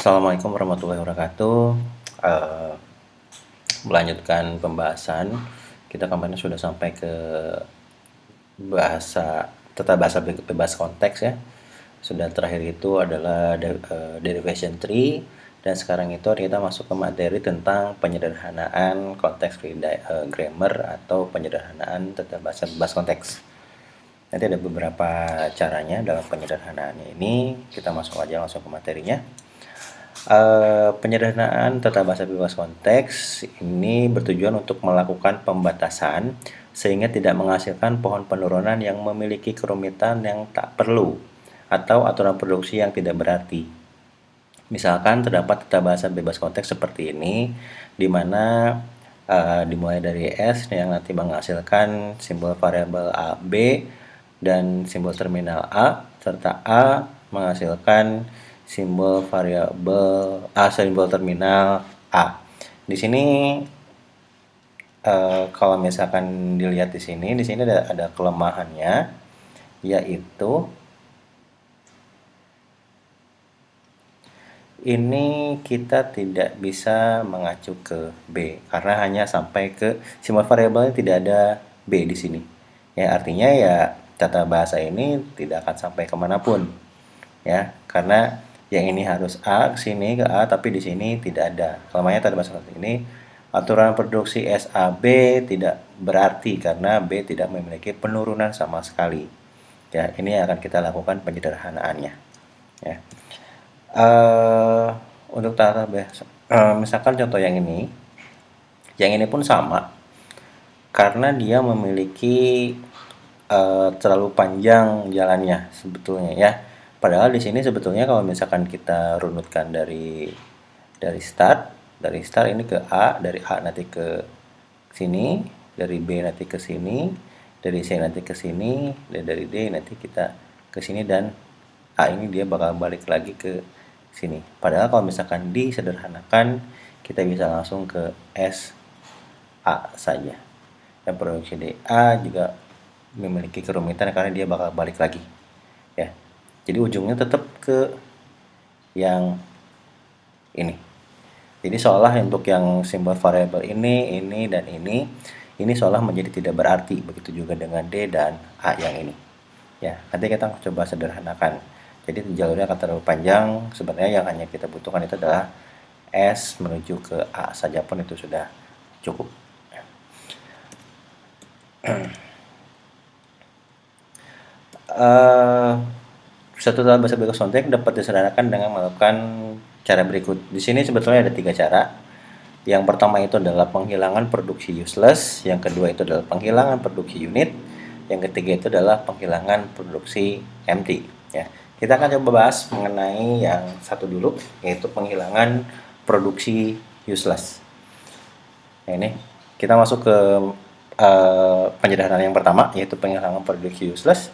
Assalamualaikum warahmatullahi wabarakatuh. Eh, Melanjutkan pembahasan, kita kemarin sudah sampai ke tata bahasa bebas konteks ya. Sudah terakhir itu adalah derivation tree, dan sekarang itu kita masuk ke materi tentang penyederhanaan konteks free grammar atau penyederhanaan tata bahasa bebas konteks. Nanti ada beberapa caranya dalam penyederhanaannya ini. Kita masuk aja langsung ke materinya. Penyederhanaan tata bahasa bebas konteks ini bertujuan untuk melakukan pembatasan sehingga tidak menghasilkan pohon penurunan yang memiliki kerumitan yang tak perlu atau aturan produksi yang tidak berarti. Misalkan terdapat tata bahasa bebas konteks seperti ini, di mana dimulai dari S yang nanti menghasilkan simbol variabel A, B, dan simbol terminal A, serta A menghasilkan simbol variabel simbol terminal A. Di sini kalau misalkan dilihat di sini ada kelemahannya, yaitu ini kita tidak bisa mengacu ke B karena hanya sampai ke simbol variabelnya, tidak ada B di sini. Ya, artinya ya tata bahasa ini tidak akan sampai kemanapun ya, karena yang ini harus A ke sini ke A, tapi di sini tidak ada. Kelemahannya tata bahasa ini aturan produksi SAB tidak berarti karena B tidak memiliki penurunan sama sekali. Ya, ini akan kita lakukan penyederhanaannya. Ya. Untuk tata bahasa, misalkan contoh yang ini pun sama karena dia memiliki terlalu panjang jalannya sebetulnya ya. Padahal di sini sebetulnya kalau misalkan kita runutkan dari start ini ke A, dari A nanti ke sini, dari B nanti ke sini, dari C nanti ke sini, dan dari D nanti kita ke sini, dan A ini dia bakal balik lagi ke sini. Padahal kalau misalkan disederhanakan, kita bisa langsung ke S A saja. Dan produksi DA juga memiliki kerumitan karena dia bakal balik lagi. Ya. Jadi ujungnya tetap ke yang ini. Jadi seolah untuk yang simbol variabel ini dan ini seolah menjadi tidak berarti. Begitu juga dengan D dan A yang ini. Ya, nanti kita coba sederhanakan. Jadi jalurnya akan terlalu panjang. Sebenarnya yang hanya kita butuhkan itu adalah S menuju ke A saja pun itu sudah cukup. Satu tata bahasa bebas konteks dapat disederhanakan dengan melakukan cara berikut. Di sini sebetulnya ada 3 cara. Yang pertama itu adalah penghilangan produksi useless, yang kedua itu adalah penghilangan produksi unit, yang ketiga itu adalah penghilangan produksi empty. Ya, kita akan coba bahas mengenai yang satu dulu, yaitu penghilangan produksi useless. Nah, ini kita masuk ke penyederhanaan yang pertama, yaitu penghilangan produksi useless.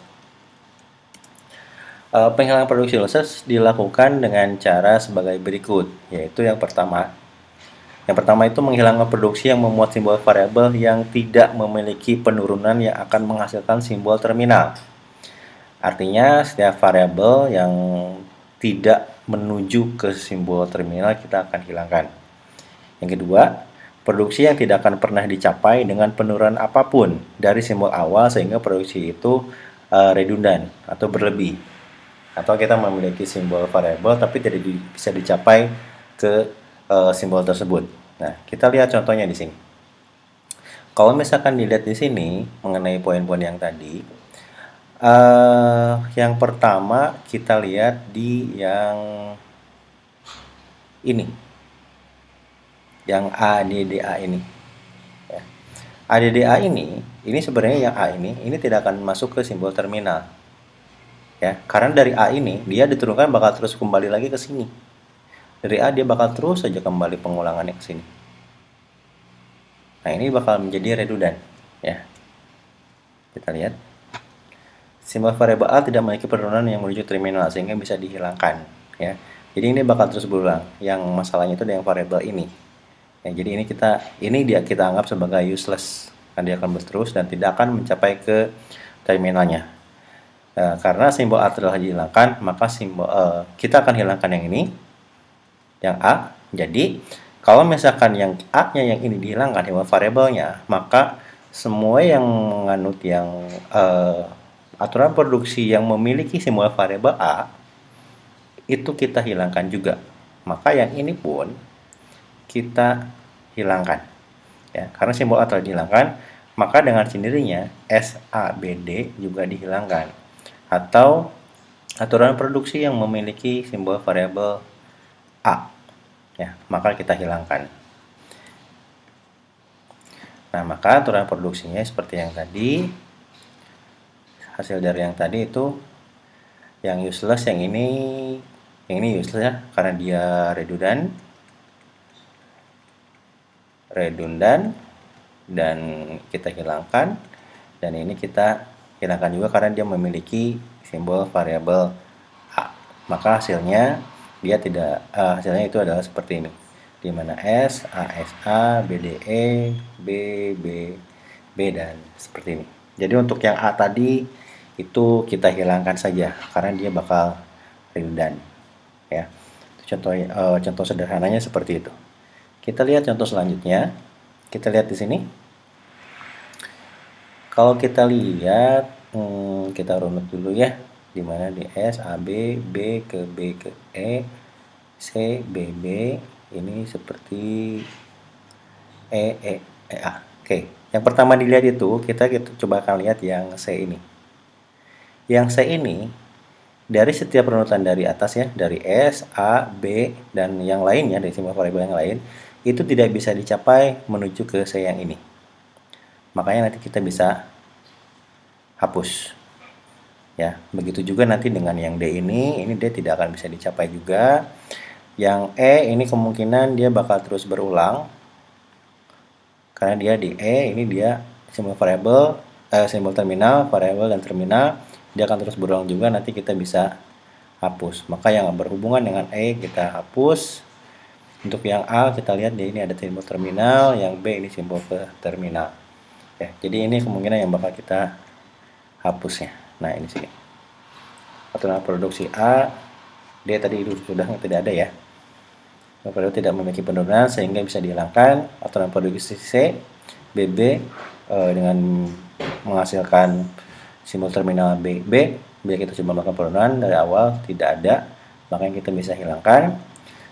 Penghilangan produksi useless dilakukan dengan cara sebagai berikut, yaitu yang pertama itu menghilangkan produksi yang memuat simbol variabel yang tidak memiliki penurunan yang akan menghasilkan simbol terminal. Artinya setiap variabel yang tidak menuju ke simbol terminal kita akan hilangkan. Yang kedua, produksi yang tidak akan pernah dicapai dengan penurunan apapun dari simbol awal sehingga produksi itu redundan atau berlebih. Atau kita memiliki simbol variabel tapi tidak bisa dicapai ke simbol tersebut. Nah, kita lihat contohnya di sini. Kalau misalkan dilihat di sini mengenai poin-poin yang tadi, yang pertama kita lihat di yang ini, yang ADDA ini. Ya. ADDA ini sebenarnya yang A ini tidak akan masuk ke simbol terminal. Ya, karena dari A ini dia diturunkan bakal terus kembali lagi ke sini. Dari A dia bakal terus saja kembali pengulangannya ke sini. Nah, ini bakal menjadi redundant ya. Kita lihat. Simbol variabel A tidak memiliki penurunan yang menuju terminal sehingga bisa dihilangkan ya. Jadi ini bakal terus berulang. Yang masalahnya itu dengan variabel ini. Ya, jadi ini kita anggap sebagai useless. Dia akan terus dan tidak akan mencapai ke terminalnya. Karena simbol A telah dihilangkan, maka kita akan hilangkan yang ini. yang A. Jadi kalau misalkan yang A-nya yang ini dihilangkan simbol variabelnya, maka semua yang menganut yang aturan produksi yang memiliki simbol variabel A itu kita hilangkan juga. Maka yang ini pun kita hilangkan. Ya, karena simbol A telah dihilangkan, maka dengan sendirinya SABD juga dihilangkan. Atau aturan produksi yang memiliki simbol variabel A. Ya, maka kita hilangkan. Nah, maka aturan produksinya seperti yang tadi. Hasil dari yang tadi itu yang useless, yang ini useless ya, karena dia redundan dan kita hilangkan, dan ini kita hilangkan juga karena dia memiliki simbol variabel A. Maka hasilnya hasilnya itu adalah seperti ini, di mana S, ASA, BDE, B, dan seperti ini. Jadi untuk yang A tadi itu kita hilangkan saja karena dia bakal redundan. Ya, contoh sederhananya seperti itu. Kita lihat contoh selanjutnya. Kita lihat di sini. Kalau kita lihat, kita runut dulu ya, di mana di S, AB, B ke E, C, BB, ini seperti A. Oke, yang pertama dilihat itu, kita coba akan lihat yang C ini. Yang C ini, dari setiap runutan dari atas ya, dari S, A, B, dan yang lainnya, dari simbol variabel yang lain, itu tidak bisa dicapai menuju ke C yang ini. Makanya nanti kita bisa hapus. Ya, begitu juga nanti dengan yang D ini D tidak akan bisa dicapai juga. Yang E ini kemungkinan dia bakal terus berulang. Karena dia di E ini dia simbol variabel, simbol terminal, variabel dan terminal, dia akan terus berulang juga, nanti kita bisa hapus. Maka yang berhubungan dengan E kita hapus. Untuk yang A kita lihat dia ini ada simbol terminal, yang B ini simbol ke terminal. Ya, jadi ini kemungkinan yang bakal kita hapusnya. Nah, ini sini. Aturan produksi A, D tadi itu sudah tidak ada ya. Produk tidak memiliki penurunan sehingga bisa dihilangkan. Aturan produksi C, BB dengan menghasilkan simbol terminal bila kita coba melakukan penurunan dari awal tidak ada, maka kita bisa hilangkan.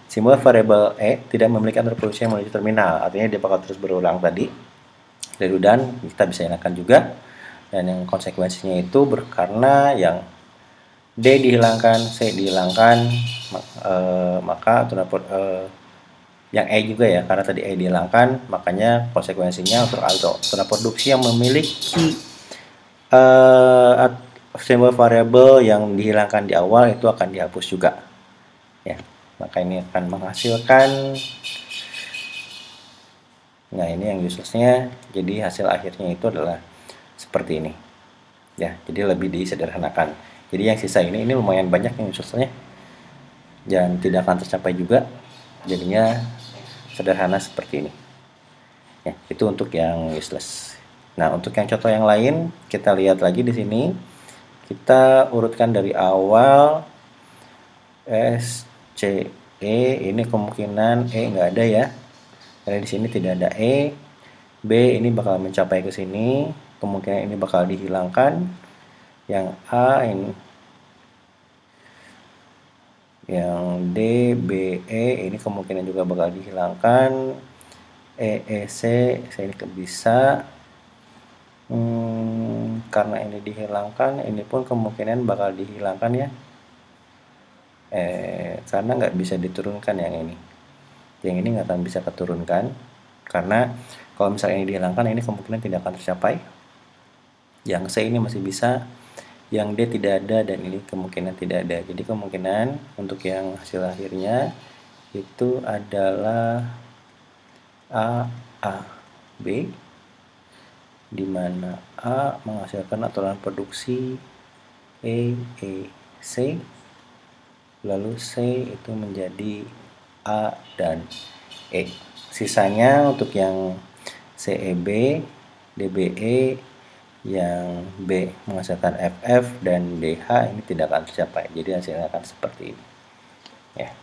Simbol variabel E tidak memiliki aturan produksi yang menuju terminal, artinya dia bakal terus berulang tadi. Redundan kita bisa hilangkan juga. Dan yang konsekuensinya itu karena yang D dihilangkan, C dihilangkan, maka yang E juga ya, karena tadi E dihilangkan, makanya konsekuensinya untuk aturan produksi yang memiliki simbol variabel yang dihilangkan di awal itu akan dihapus juga. Ya, maka ini akan menghasilkan. Nah, ini yang uselessnya. Jadi hasil akhirnya itu adalah seperti ini. Ya, jadi lebih disederhanakan. Jadi yang sisa ini lumayan banyak yang uselessnya. Dan tidak akan tercapai juga. Jadinya sederhana seperti ini. Ya, itu untuk yang useless. Nah, untuk yang contoh yang lain, kita lihat lagi di sini. Kita urutkan dari awal. S, C, E, ini kemungkinan E nggak ada ya. Karena di sini tidak ada E. B ini bakal mencapai ke sini, kemungkinan ini bakal dihilangkan. Yang A ini, yang D, B, E ini kemungkinan juga bakal dihilangkan. C ini bisa. Karena ini dihilangkan, ini pun kemungkinan bakal dihilangkan ya. Karena nggak bisa diturunkan yang ini. Yang ini nggak akan bisa keturunkan, karena kalau misalnya ini dihilangkan, ini kemungkinan tidak akan tercapai. Yang C ini masih bisa, yang D tidak ada, dan ini kemungkinan tidak ada. Jadi kemungkinan untuk yang hasil akhirnya itu adalah A, B, di mana A menghasilkan aturan produksi E, C, lalu C itu menjadi A dan E. Sisanya untuk yang CEB, DBE, yang B menghasilkan FF dan DH ini tidak akan tercapai. Jadi hasilnya akan seperti ini. Ya.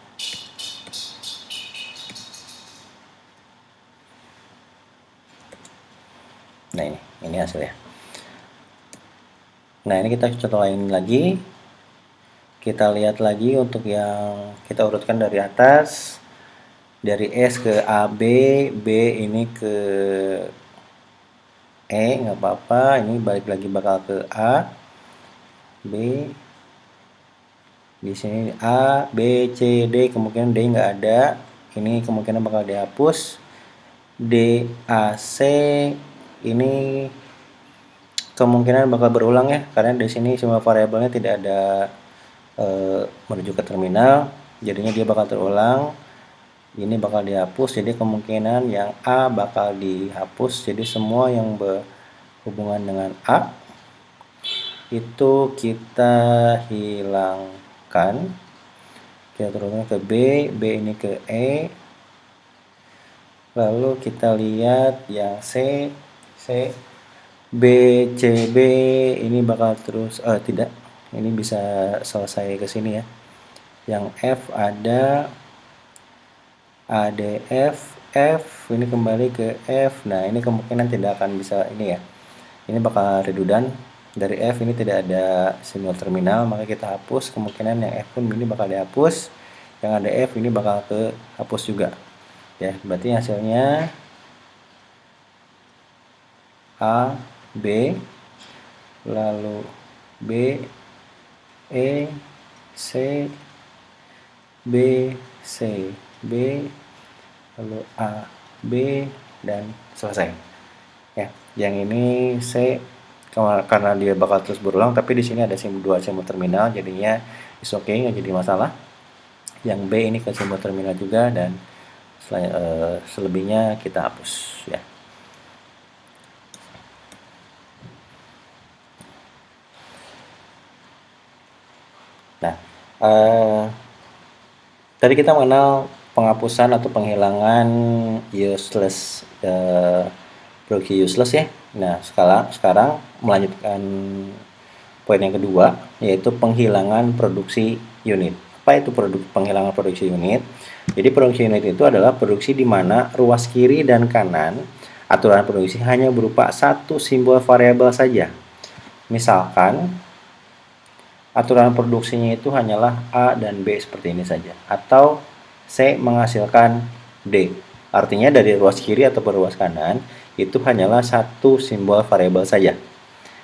Nah, ini hasilnya. Nah, ini kita contoh lain lagi. Kita lihat lagi untuk yang kita urutkan dari atas. Dari S ke A, B ini ke E, nggak apa-apa. Ini balik lagi bakal ke A, B. Di sini A, B, C, D, kemungkinan D nggak ada. Ini kemungkinan bakal dihapus. D, A, C ini kemungkinan bakal berulang ya, karena di sini semua variabelnya tidak ada menuju ke terminal, jadinya dia bakal terulang. Ini bakal dihapus, jadi kemungkinan yang A bakal dihapus. Jadi semua yang berhubungan dengan A itu kita hilangkan. Kita turunkan ke B, B ini ke E. Lalu kita lihat yang C, B, C, B ini bakal terus, tidak, ini bisa selesai ke sini ya. Yang F ada A, D, F, F ini kembali ke F. Nah, ini kemungkinan tidak akan bisa ini ya. Ini bakal redundant. Dari F ini tidak ada simbol terminal, maka kita hapus. Kemungkinan yang F pun ini bakal dihapus. Yang ada F ini bakal ke hapus juga. Ya, berarti hasilnya A, B, lalu B, E, C, B, C, B, lalu A, B, dan selesai. Ya, yang ini C karena dia bakal terus berulang, tapi di sini ada dua simbol terminal, jadinya is okay, nggak jadi masalah. Yang B ini ke simbol terminal juga, dan selebihnya kita hapus ya. Nah, tadi kita mengenal penghapusan atau penghilangan useless, produksi useless ya. Nah, sekarang melanjutkan poin yang kedua, yaitu penghilangan produksi unit. Apa itu penghilangan produksi unit? Jadi produksi unit itu adalah produksi di mana ruas kiri dan kanan aturan produksi hanya berupa satu simbol variabel saja. Misalkan aturan produksinya itu hanyalah A dan B seperti ini saja, atau C menghasilkan D. Artinya dari ruas kiri atau ruas kanan itu hanyalah satu simbol variabel saja.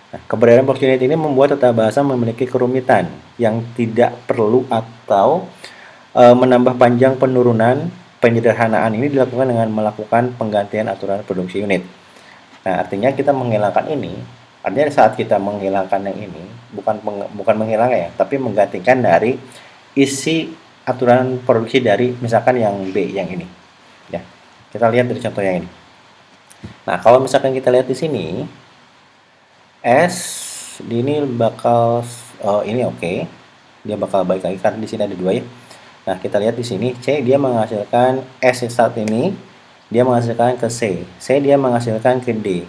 Nah, keberadaan box unit ini membuat tata bahasa memiliki kerumitan yang tidak perlu atau menambah panjang penurunan. Penyederhanaan ini dilakukan dengan melakukan penggantian aturan produksi unit. Nah, artinya kita menghilangkan ini. Artinya saat kita menghilangkan yang ini, bukan menghilangkan ya, tapi menggantikan dari isi aturan produksi dari misalkan yang B yang ini. Ya, kita lihat dari contoh yang ini. Nah, kalau misalkan kita lihat di sini, S ini bakal ini oke. Dia bakal balik lagi karena di sini ada dua ya. Nah, kita lihat di sini C dia menghasilkan S saat ini dia menghasilkan ke C. C dia menghasilkan ke D.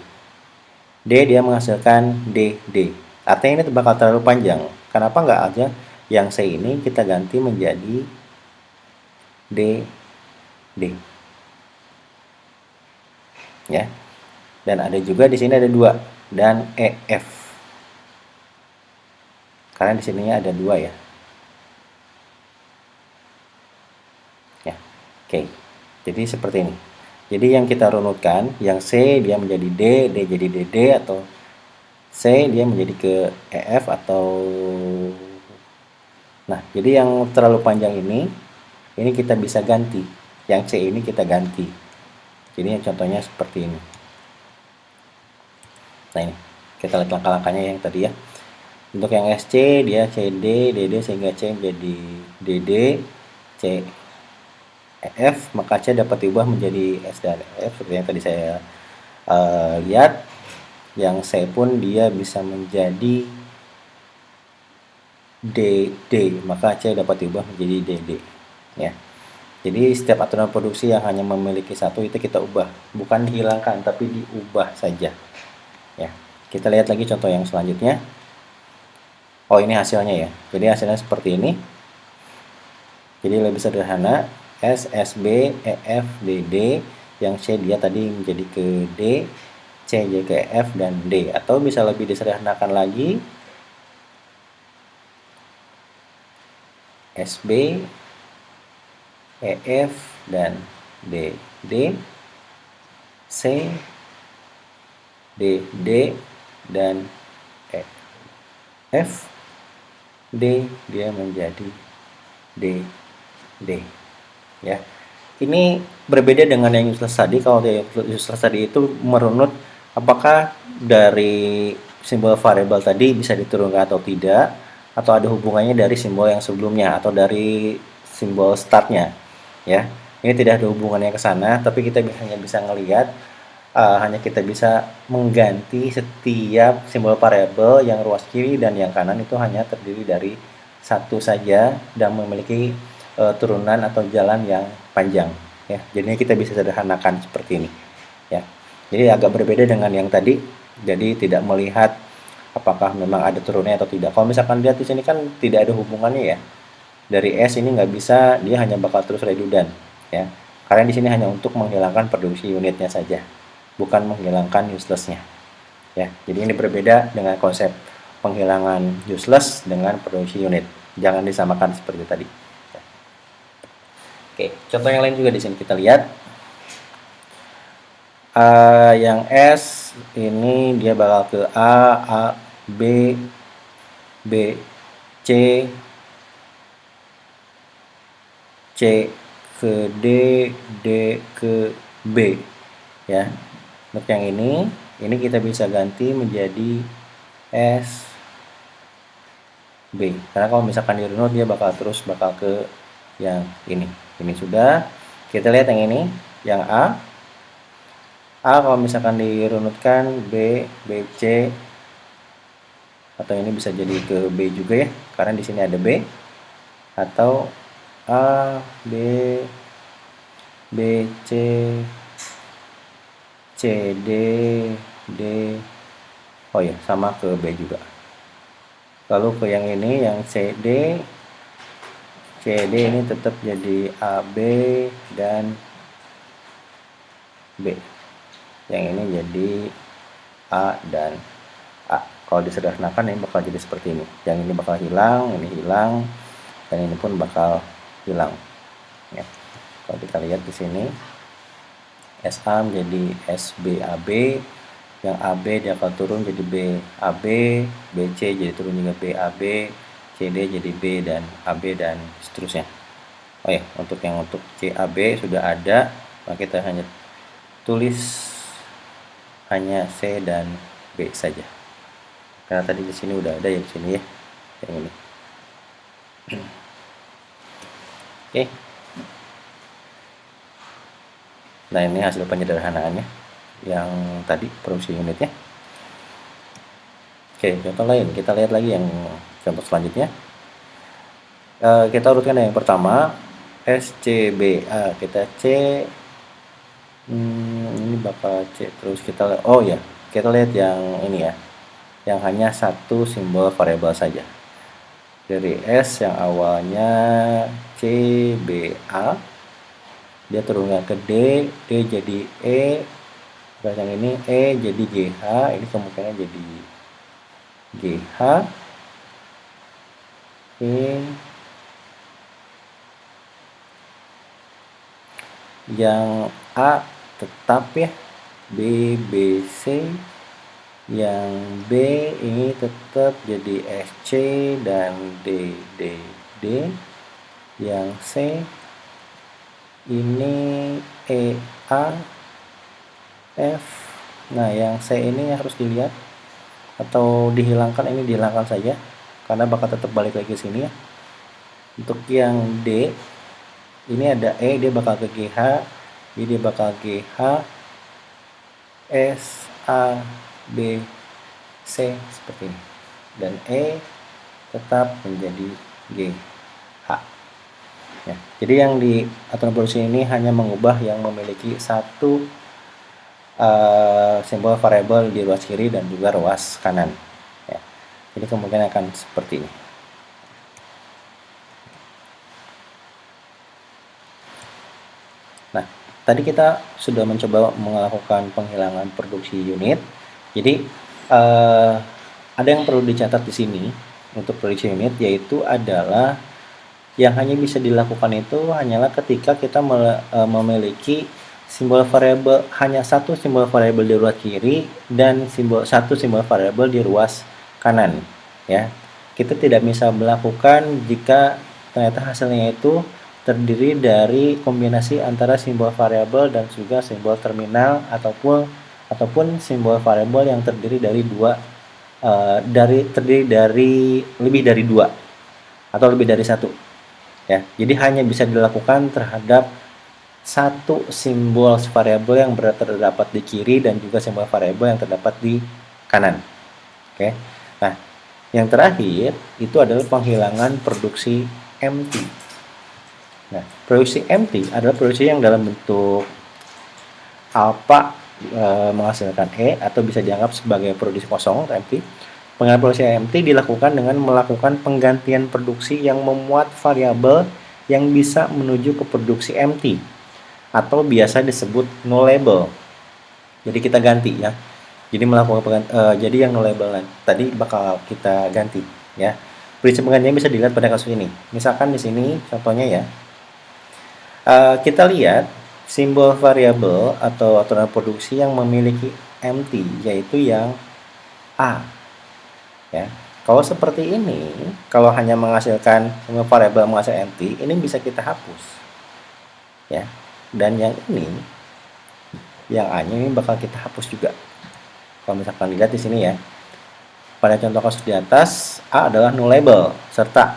D dia menghasilkan D, D. Artinya ini bakal terlalu panjang. Kenapa nggak aja yang C ini kita ganti menjadi D, D. Ya. Dan ada juga di sini ada 2 dan EF. Karena di sininya ada 2 ya. Ya. Oke. Jadi seperti ini. Jadi yang kita runutkan, yang C dia menjadi D, D jadi DD, atau C dia menjadi ke EF atau nah, jadi yang terlalu panjang ini kita bisa ganti. Yang C ini kita ganti. Jadi yang contohnya seperti ini. Nah, ini kita lihat langkah-langkahnya yang tadi ya. Untuk yang SC dia CD, DD sehingga C menjadi DD, C EF, maka C dapat diubah menjadi S dan F seperti yang tadi saya lihat. Yang C pun dia bisa menjadi DD, maka C dapat diubah menjadi DD ya. Jadi setiap aturan produksi yang hanya memiliki satu itu kita ubah, bukan dihilangkan tapi diubah saja ya. Kita lihat lagi contoh yang selanjutnya. Oh, ini hasilnya ya. Jadi hasilnya seperti ini. Jadi lebih sederhana, S, SB, EF, DD, yang C dia tadi menjadi ke D, C, J, K, F, dan D. Atau bisa lebih disederhanakan lagi, SB, EF, dan D. D, C, D, D, dan E. F, D, dia menjadi D, D. Ya. Ini berbeda dengan yang useless tadi. Kalau yang useless tadi itu merunut apakah dari simbol variabel tadi bisa diturunkan atau tidak, atau ada hubungannya dari simbol yang sebelumnya atau dari simbol startnya. Ya, ini tidak ada hubungannya ke sana, tapi kita hanya bisa ngelihat, hanya kita bisa mengganti setiap simbol variabel yang ruas kiri dan yang kanan itu hanya terdiri dari satu saja dan memiliki turunan atau jalan yang panjang. Ya, jadinya kita bisa sederhanakan seperti ini. Ya, jadi agak berbeda dengan yang tadi. Jadi tidak melihat apakah memang ada turunnya atau tidak. Kalau misalkan lihat di sini kan tidak ada hubungannya ya. Dari S ini nggak bisa, dia hanya bakal terus redundant ya. Karena di sini hanya untuk menghilangkan produksi unitnya saja, bukan menghilangkan useless-nya. Ya, jadi ini berbeda dengan konsep penghilangan useless dengan produksi unit. Jangan disamakan seperti tadi. Oke, contoh yang lain juga di sini kita lihat. Yang S ini dia bakal ke A, B, C, C ke D ke B. Ya, untuk yang ini kita bisa ganti menjadi S, B. Karena kalau misalkan dirunut dia bakal ke yang ini. Ini sudah. Kita lihat yang ini, yang A. A kalau misalkan dirunutkan B, C, atau ini bisa jadi ke B juga ya, karena di sini ada B. Atau A, B, C, D, D. Oh ya, sama ke B juga. Lalu ke yang ini, yang C, D ini tetap jadi A, B, dan B. Yang ini jadi A dan A. Kalau disederhanakan ini bakal jadi seperti ini. Yang ini bakal hilang, ini hilang, dan ini pun bakal hilang. Ya. Kalau kita lihat di sini, SA menjadi SBAB, yang AB dia akan turun jadi BAB, BC jadi turun juga BAB, CD jadi B dan AB dan seterusnya. Oh ya, untuk CAB sudah ada, maka kita hanya tulis hanya C dan B saja. Karena tadi di sini udah ada ya di sini ya, yang ini. Oke. Nah, ini hasil penyederhanaannya yang tadi produksi unitnya. Oke, contoh lain kita lihat lagi yang contoh selanjutnya. Kita urutkan yang pertama SCBA, kita C, ini bakal C terus kita lihat yang ini ya, yang hanya satu simbol variabel saja. Dari S yang awalnya CBA, dia turunnya ke D jadi E, terus yang ini E jadi GH, ini kemungkinan jadi GH, E, yang A tetap ya B, B, C, yang B ini tetap jadi SC dan D, D, D, yang C ini E, A, F. Nah, yang C ini harus dilihat atau dihilangkan, ini dihilangkan saja karena bakal tetap balik lagi ke sini ya. Untuk yang D ini ada E, dia bakal ke GH, jadi dia bakal GH, S, A, B, C seperti ini, dan E tetap menjadi G, H. Ya, jadi yang di aturan produksi ini hanya mengubah yang memiliki satu simbol variabel di ruas kiri dan juga ruas kanan. Ya, jadi kemungkinan akan seperti ini. Nah, tadi kita sudah mencoba melakukan penghilangan produksi unit. Jadi ada yang perlu dicatat di sini untuk produksi unit, yaitu adalah yang hanya bisa dilakukan itu hanyalah ketika kita memiliki simbol variabel, hanya satu simbol variabel di ruas kiri dan satu simbol variabel di ruas kanan, ya. Kita tidak bisa melakukan jika ternyata hasilnya itu terdiri dari kombinasi antara simbol variabel dan juga simbol terminal, ataupun simbol variabel yang terdiri dari lebih dari dua atau lebih dari satu, ya. Jadi hanya bisa dilakukan terhadap satu simbol variabel yang terdapat di kiri dan juga simbol variabel yang terdapat di kanan. Oke. Nah, yang terakhir itu adalah penghilangan produksi empty. Nah, produksi empty adalah produksi yang dalam bentuk alpha menghasilkan E, atau bisa dianggap sebagai produksi kosong atau empty. Penghilangan produksi empty dilakukan dengan melakukan penggantian produksi yang memuat variabel yang bisa menuju ke produksi empty, atau biasa disebut nullable. Jadi kita ganti, ya. Jadi jadi yang nullable tadi bakal kita ganti, ya. Prinsip penggantian bisa dilihat pada kasus ini. Misalkan di sini contohnya, ya. Kita lihat simbol variabel atau aturan produksi yang memiliki empty, yaitu yang A, ya. Kalau seperti ini, kalau hanya menghasilkan simbol variabel menghasilkan empty, ini bisa kita hapus, ya. Dan yang ini, yang A-nya ini bakal kita hapus juga. Kalau misalkan lihat di sini, ya, pada contoh kasus di atas, A adalah nullable, serta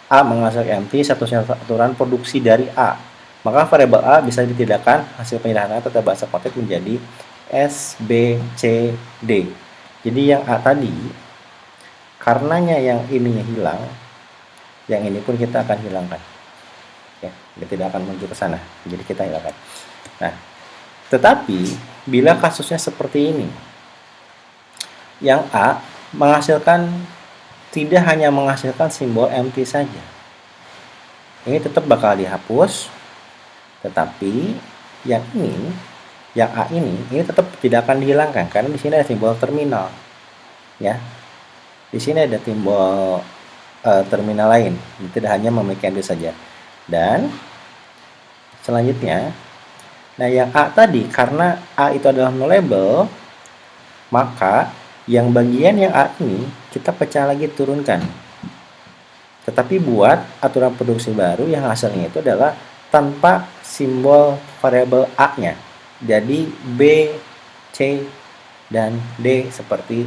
A menghasilkan empty satu-satunya aturan produksi dari A. Maka variabel A bisa ditidakkan hasil penyederhanaan tata bahasa konteks menjadi S, B, C, D. Jadi yang A tadi, karenanya yang ininya hilang, yang ini pun kita akan hilangkan. Ya, dia tidak akan menuju ke sana. Jadi kita hilangkan. Nah, tetapi bila kasusnya seperti ini, yang A tidak hanya menghasilkan simbol empty saja, ini tetap bakal dihapus, tetapi yang A ini tetap tidak akan dihilangkan karena di sini ada simbol terminal, ya. Di sini ada simbol terminal lain, tidak hanya memiliki empty saja. Dan selanjutnya, nah yang A tadi, karena A itu adalah nullable, maka yang bagian yang A ini kita pecah lagi, turunkan. Tetapi buat aturan produksi baru yang hasilnya itu adalah tanpa simbol variabel A-nya. Jadi B, C, dan D seperti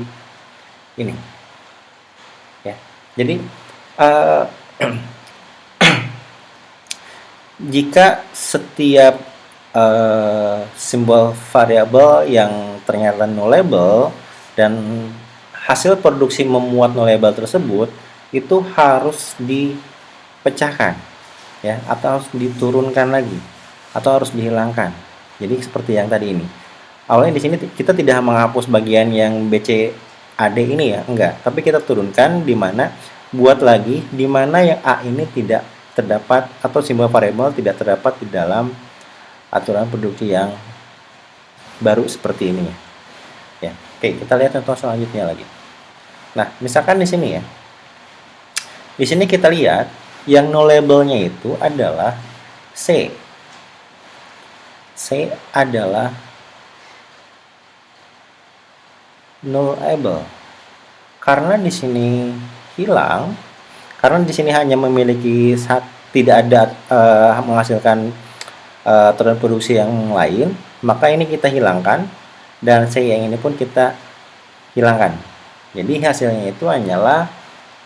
ini. Ya. Jadi jika setiap simbol variabel yang ternyata nullable dan hasil produksi memuat nullable tersebut itu harus dipecahkan, ya, atau harus diturunkan lagi, atau harus dihilangkan. Jadi seperti yang tadi ini. Awalnya di sini kita tidak menghapus bagian yang BC AD ini, ya, enggak, tapi kita turunkan di mana buat lagi di mana yang A ini tidak terdapat atau simbol variabel tidak terdapat di dalam aturan produksi yang baru seperti ini, ya. Oke, kita lihat contoh selanjutnya lagi. Nah, misalkan di sini, ya. Di sini kita lihat yang nullable-nya itu adalah C. C adalah nullable. Karena di sini hilang, karena di sini hanya memiliki tidak ada menghasilkan aturan produksi yang lain, maka ini kita hilangkan. Dan C yang ini pun kita hilangkan. Jadi hasilnya itu hanyalah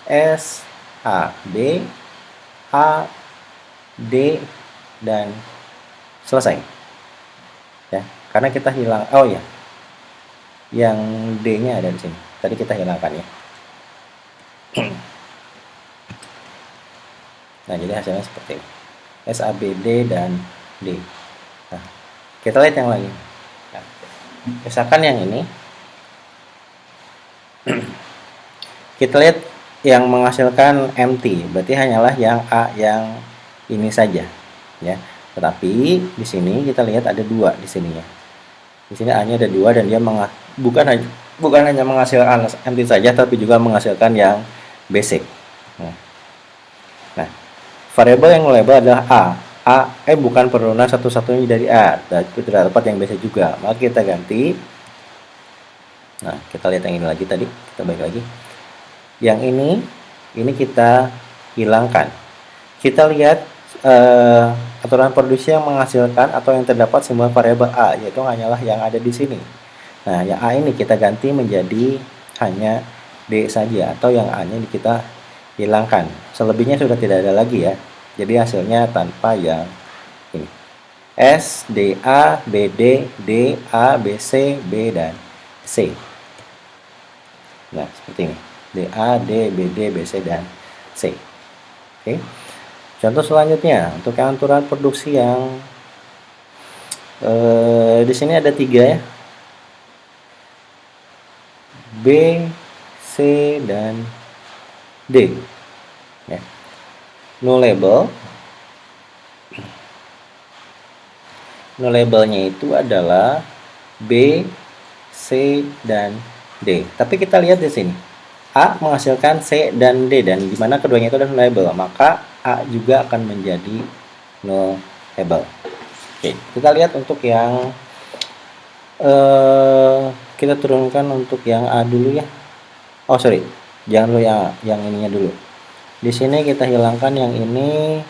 S, A, B, A, D, dan selesai. Ya, karena kita hilang, oh ya, yang D-nya ada di sini. Tadi kita hilangkan, ya. Nah, jadi hasilnya seperti ini. S, A, B, D, dan D. Nah, kita lihat yang lain. Nah, misalkan yang ini, kita lihat yang menghasilkan empty, berarti hanyalah yang A yang ini saja, ya. Tetapi di sini kita lihat ada dua di sini ya. Di sini A-nya ada dua dan dia bukan hanya menghasilkan empty saja, tapi juga menghasilkan yang basic. Nah, variabel yang label adalah A. Bukan penurunan satu-satunya dari A, tapi terdapat yang basic juga. Maka kita ganti. Nah, kita lihat yang ini lagi tadi. Kita balik lagi. Yang ini kita hilangkan. Kita lihat aturan produksi yang menghasilkan atau yang terdapat simbol variabel A, yaitu hanyalah yang ada di sini. Nah, yang A ini kita ganti menjadi hanya D saja, atau yang A-nya kita hilangkan. Selebihnya sudah tidak ada lagi ya. Jadi hasilnya tanpa yang ini. S, D, A, B, D, A, B, C, B, dan C. Nah, seperti ini. D, A, D, B, D, B, C, dan C. Oke. Contoh selanjutnya, untuk yang aturan produksi yang di sini ada 3 ya. B, C, dan D. Ya. No labelnya itu adalah B, C, dan D. Tapi kita lihat di sini. A menghasilkan C dan D, dan di mana keduanya itu adalah no label, maka A juga akan menjadi no label. Oke, kita lihat untuk yang kita turunkan untuk yang A dulu ya. Oh sorry, jangan dulu yang ininya dulu. Di sini kita hilangkan yang ini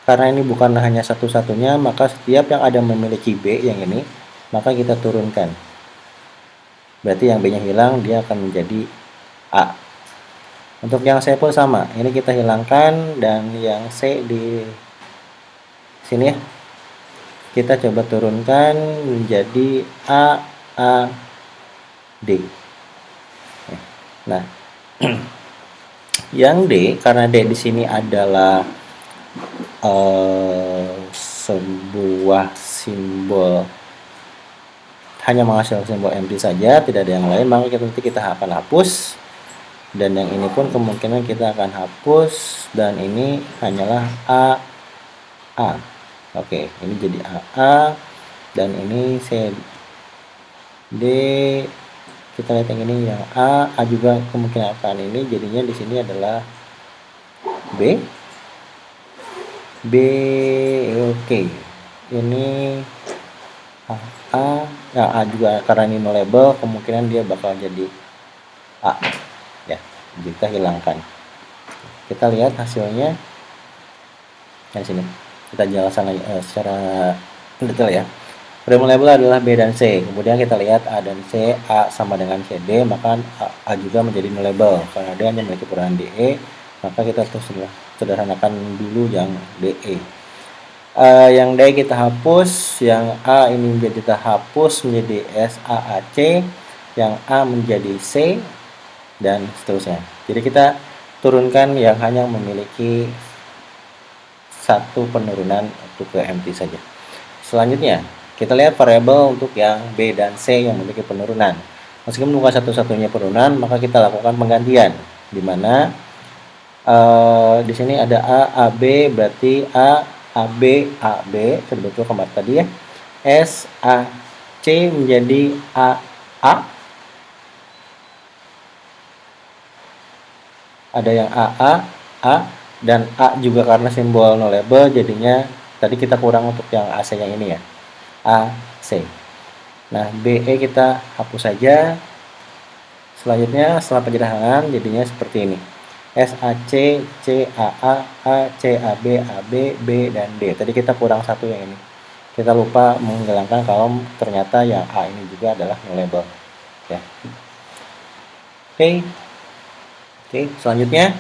karena ini bukan hanya satu-satunya, maka setiap yang ada memiliki B yang ini, maka kita turunkan. Berarti yang B-nya hilang, dia akan menjadi A. Untuk yang C pun sama, ini kita hilangkan dan yang C di sini ya. Kita coba turunkan menjadi A, D. Nah, yang D, karena D di sini adalah sebuah simbol hanya menghasilkan simbol empty saja, tidak ada yang lain, maka nanti kita akan hapus, dan yang ini pun kemungkinan kita akan hapus, dan ini hanyalah A. Oke, ini jadi A, dan ini C, D. Kita lihat yang ini yang A juga kemungkinan akan ini, jadinya di sini adalah B. Oke. Ini A juga karena ini no label, kemungkinan dia bakal jadi A. Ya, kita hilangkan. Kita lihat hasilnya di sini. Kita jelaskan secara detail ya. Variabel label adalah B dan C. Kemudian kita lihat A dan C, A sama dengan CD, maka A juga menjadi no label. Karena dia hanya memiliki perubahan DE, maka kita terus sederhanakan dulu yang DE. Yang D kita hapus, yang A ini kita hapus menjadi SAAC, yang A menjadi C, dan seterusnya. Jadi kita turunkan yang hanya memiliki satu penurunan untuk ke empty saja. Selanjutnya, kita lihat variabel untuk yang B dan C yang memiliki penurunan. Meskipun bukan satu-satunya penurunan, maka kita lakukan penggantian, di mana di sini ada A, AB, berarti A, AB, AB, betul kemarin tadi ya. S, A, C menjadi A. Ada yang A, dan A juga karena simbol no label, jadinya tadi kita kurang untuk yang AC yang ini ya. A, C. Nah, BE kita hapus saja. Selanjutnya setelah penjelasan jadinya seperti ini. SAC, CAA, CAB, AB, B, dan D. Tadi kita kurang satu yang ini. Kita lupa menghilangkan kalau ternyata yang A ini juga adalah no label. Ya. Oke, selanjutnya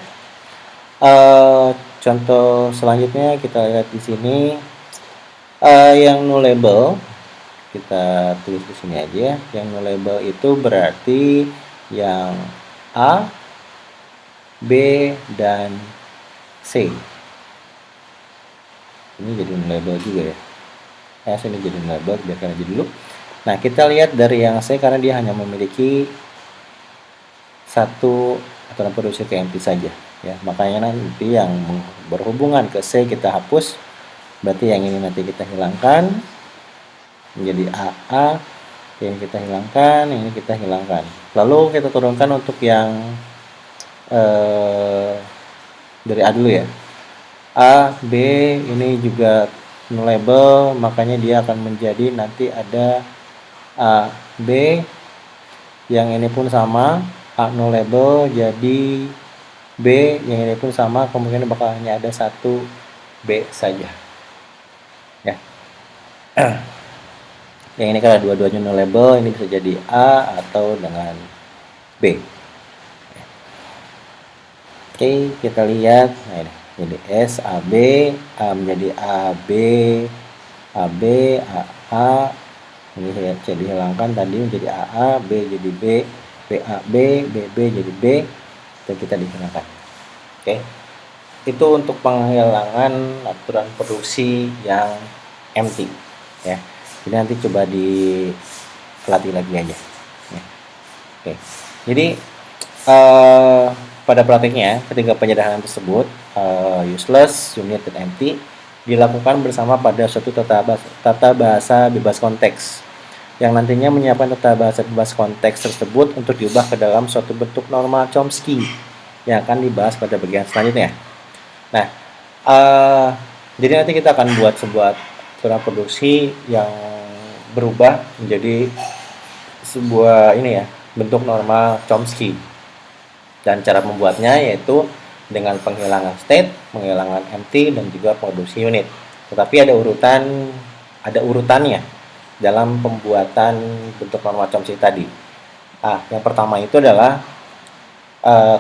contoh selanjutnya kita lihat di sini. Yang no label kita tulis di sini aja. Yang no label itu berarti yang A, B, dan C. Ini jadi no label juga ya. Sini jadi no label, biarkan aja dulu. Nah, kita lihat dari yang C karena dia hanya memiliki satu aturan produksi ke empty saja ya. Makanya nanti yang berhubungan ke C kita hapus, Berarti yang ini nanti kita hilangkan menjadi AA, yang kita hilangkan, yang ini kita hilangkan. Lalu kita turunkan untuk yang dari A dulu ya. A, B ini juga label, makanya dia akan menjadi nanti ada A, B, yang ini pun sama, A no label jadi B, yang ini pun sama, kemungkinan bakal hanya ada satu B saja ya. Yang ini kalau dua-duanya no label, ini bisa jadi A atau dengan B. Oke, kita lihat. Nah, ini jadi S, AB, A menjadi AB, AB, AA. Ini jadi hilangkan tadi menjadi AA, B jadi B, BAB, BB jadi B, dan kita dihilangkan. Oke. Itu untuk penghilangan aturan produksi yang empty ya. Jadi nanti coba dilatih lagi aja ya. Oke. Jadi pada praktiknya ketika penyederhanaan tersebut useless, unit, dan empty dilakukan bersama pada suatu tata bahasa bebas konteks yang nantinya menyiapkan tata bahasa bebas konteks tersebut untuk diubah ke dalam suatu bentuk normal Chomsky yang akan dibahas pada bagian selanjutnya. Nah, jadi nanti kita akan buat sebuah aturan produksi yang berubah menjadi sebuah ini ya, bentuk normal Chomsky. Dan cara membuatnya yaitu dengan penghilangan state, penghilangan empty, dan juga produksi unit. Tetapi ada urutannya dalam pembuatan bentuk normal Chomsky tadi. Yang pertama itu adalah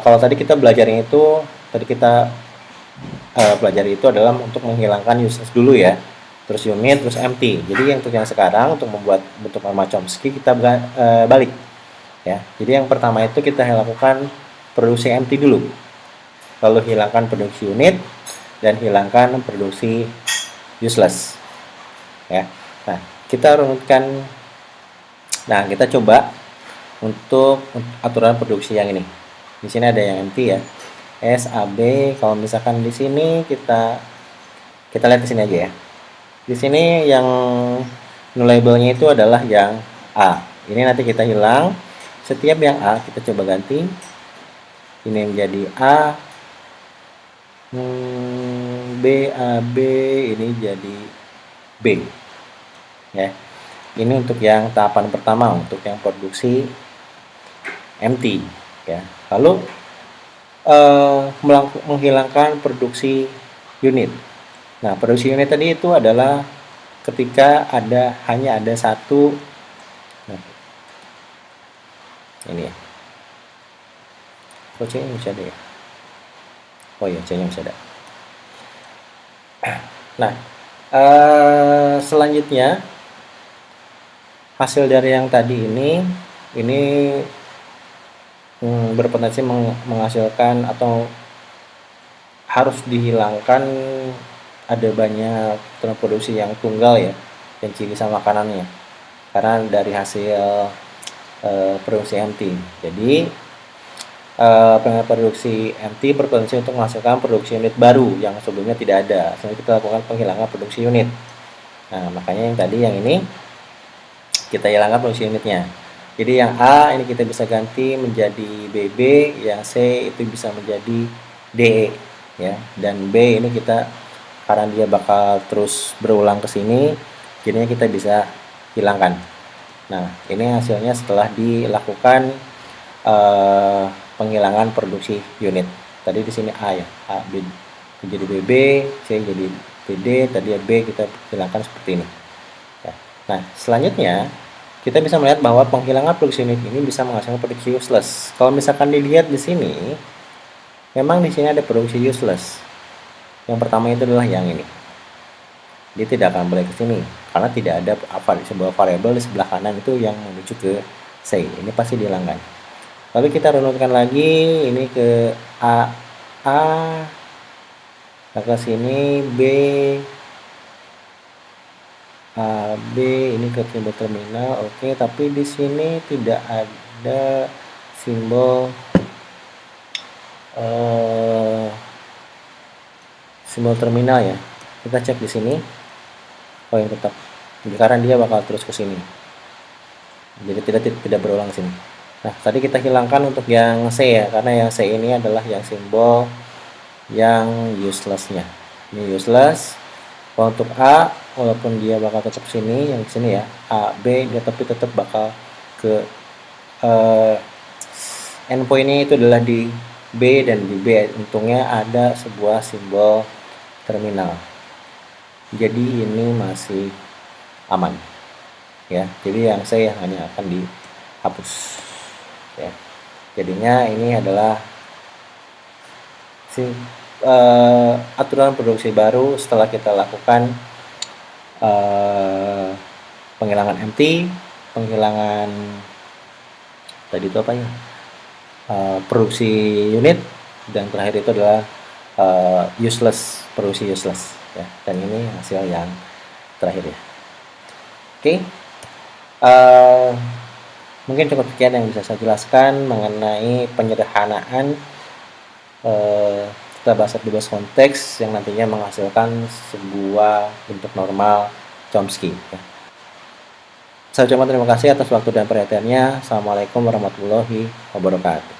kalau tadi kita belajarnya itu pelajari itu adalah untuk menghilangkan useless dulu ya, terus unit, terus empty. Jadi untuk yang sekarang untuk membuat bentuk normal Chomsky kita balik ya. Jadi yang pertama itu kita lakukan produksi empty dulu, lalu hilangkan produksi unit dan hilangkan produksi useless ya. Nah, kita runutkan. Nah, kita coba untuk aturan produksi yang ini. Di sini ada yang empty ya. S, A, B. Kalau misalkan di sini kita lihat di sini aja ya. Di sini yang labelnya itu adalah yang A. Ini nanti kita hilang. Setiap yang A kita coba ganti. Ini menjadi A, B, A, B, ini jadi B ya. Ini untuk yang tahapan pertama, untuk yang produksi empty ya. Lalu menghilangkan produksi unit. Nah, produksi unit tadi itu adalah ketika hanya ada satu. Nah, ini ya. Oh, C nya bisa ada ya. Oh iya, C nya bisa ada. Nah, selanjutnya hasil dari yang tadi ini berpotensi menghasilkan atau harus dihilangkan ada banyak produksi yang tunggal ya, yang ciri sama makanannya, karena dari hasil produksi empty. Jadi produksi empty berpotensi untuk menghasilkan produksi unit baru yang sebelumnya tidak ada. Sehingga kita lakukan penghilangan produksi unit. Nah, makanya yang tadi yang ini kita hilangkan produksi unitnya. Jadi yang A ini kita bisa ganti menjadi BB, yang C itu bisa menjadi DE ya. Dan B ini kita karena dia bakal terus berulang ke sini, jadinya kita bisa hilangkan. Nah, ini hasilnya setelah dilakukan penghilangan produksi unit. Tadi di sini A ya, A B jadi BB, C jadi BD, tadi B kita hilangkan seperti ini. Ya. Nah, selanjutnya kita bisa melihat bahwa penghilangan produksi unit ini bisa menghasilkan produksi useless. Kalau misalkan dilihat di sini, memang di sini ada produksi useless. Yang pertama itu adalah yang ini. Dia tidak akan balik ke sini karena tidak ada sebuah variabel di sebelah kanan itu yang menuju ke C. Ini pasti dihilangkan. Lalu kita runutkan lagi ini ke A, ke sini B, A, B ini ke simbol terminal. Oke, tapi di sini tidak ada simbol terminal ya. Kita cek di sini. Oh, yang tetap. Karena dia bakal terus ke sini. Jadi tidak berulang sini. Nah, tadi kita hilangkan untuk yang C ya, karena yang C ini adalah yang simbol yang useless-nya. Ini useless. Kalau untuk A, walaupun dia bakal tetap sini, yang sini ya, A, B, dia tapi tetap bakal ke endpoint-nya itu adalah di B, dan di B untungnya ada sebuah simbol terminal. Jadi ini masih aman. Ya, jadi yang C yang hanya akan dihapus. Ya. Jadinya ini adalah aturan produksi baru setelah kita lakukan penghilangan empty, penghilangan tadi itu apa ya, produksi unit, dan terakhir itu adalah useless, produksi useless ya. Dan ini hasil yang terakhir ya. Oke, mungkin cukup sekian yang bisa saya jelaskan mengenai penyederhanaan database konteks yang nantinya menghasilkan sebuah bentuk normal Chomsky ya. Saya ucapkan terima kasih atas waktu dan perhatiannya. Assalamualaikum warahmatullahi wabarakatuh.